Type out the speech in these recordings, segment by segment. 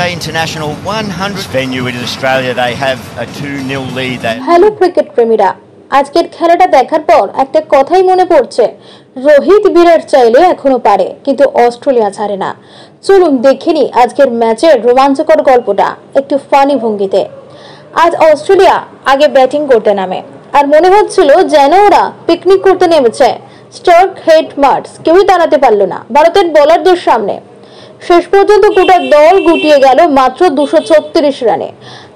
Day International 100th venue. It is Australia. They have a 2-0 lead. Hello cricket প্রেমীরা, আজকের খেলাটা দেখার পর একটা কথাই মনে পড়ছে, রোহিত বিরাট চাইলে এখনো পারে, কিন্তু অস্ট্রেলিয়া ছাড়ে না। চলুন দেখিনি আজকের ম্যাচের রোমাঞ্চকর গল্পটা একটু ফানি ভঙ্গিতে। আজ অস্ট্রেলিয়া আগে ব্যাটিং করতে নামে, আর মনে হচ্ছিল যেন ওরা পিকনিক করতে নেমেছে। স্টার্ক, হেড, মার্টস কেউই দাঁড়াতে পারলো না ভারতের বোলারদের সামনে। শেষ পর্যন্ত গোটা দল গুটিয়ে গেল মাত্র 236 রানে।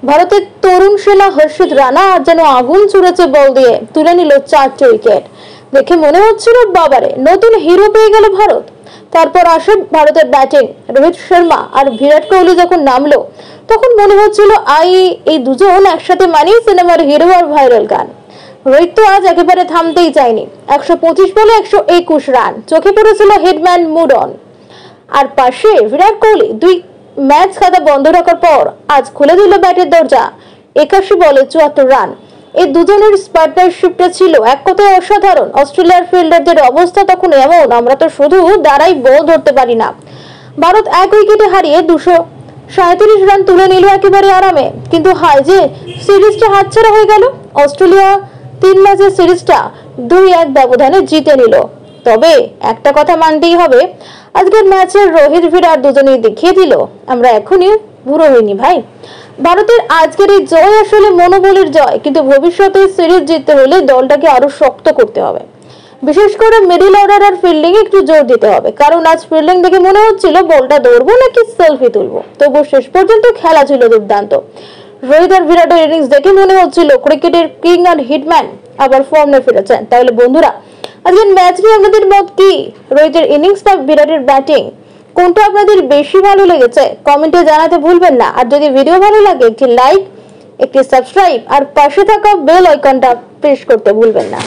ভারতের তরুণ সেনা হর্ষিত রানা আর যেন আগুন ছুড়েছে বল দিয়ে তুলে নিল 4টে উইকেট। দেখে মনে হচ্ছিল বাবারে, নতুন হিরো পেয়ে গেল ভারত। তারপর আসে ভারতের ব্যাটিং। রোহিত শর্মা আর বিরাট কোহলি যখন নামলো, তখন মনে হচ্ছিল এই দুজন একসাথে মানেই সিনেমার হিরো আর ভাইরাল গান। রোহিত তো আজ একেবারে থামতেই চায়নি। 125 বলে 121 রান, চোখে পড়েছিল হেডম্যান মুড অন। আর পাশে বিরাট কোহলি 2 ম্যাচ খাতা বন্ধ রাখার পর আজ খুলে দিল ব্যাটের দরজা। 81 বলে 74 রান। এই দুজনের পার্টনারশিপটা ছিল এক কথায় অসাধারণ। অস্ট্রেলিয়ার ফিল্ডারদের অবস্থা তখন এমন, আমরা তো শুধু দাঁড়াই বল ধরতে পারি না। ভারত 1 উইকেটে হারিয়ে 237 রান তুলে নিল একেবারে আরামে। কিন্তু হায় যে সিরিজটা হাতছাড়া হয়ে গেল। অস্ট্রেলিয়া 3 ম্যাচের সিরিজটা 2-1 ব্যবধানে জিতে নিল। তবে একটা কথা মানতেই হবে, আজকের ম্যাচের রোহিত বিরাট দুজনেই দেখিয়ে দিল আমরা এখনই বুড়ো হইনি ভাই। ভারতের আজকের এই জয় আসলে মনোবলের জয়, কিন্তু ভবিষ্যতে সিরিজ জিততে হলে দলটাকে আরো শক্ত করতে হবে। বিশেষ করে মিডল অর্ডার আর ফিল্ডিং একটু জোর দিতে হবে, কারণ আজ ফিল্ডিং দেখে মনে হচ্ছিল বলটা দৌড়বো নাকি সেলফি তুলবো। তবু শেষ পর্যন্ত খেলা ছিল দুর্দান্ত। রোহিত আর বিরাটের ইনিংস দেখে মনে হচ্ছিল ক্রিকেটের কিং আর হিটম্যান আবার ফর্মে ফিরেছেন। তাহলে বন্ধুরা, আজকের ম্যাচ নিয়ে আপনাদের মত কি? রোহিতের ইনিংস না বিরাটের ব্যাটিং, কোনটা আপনাদের বেশি ভালো লেগেছে? কমেন্টে জানাতে ভুলবেন না। আর যদি ভিডিও ভালো লাগে একটি লাইক, একটি সাবস্ক্রাইব আর পাশে থাকা বেল আইকনটা প্রেস করতে ভুলবেন না।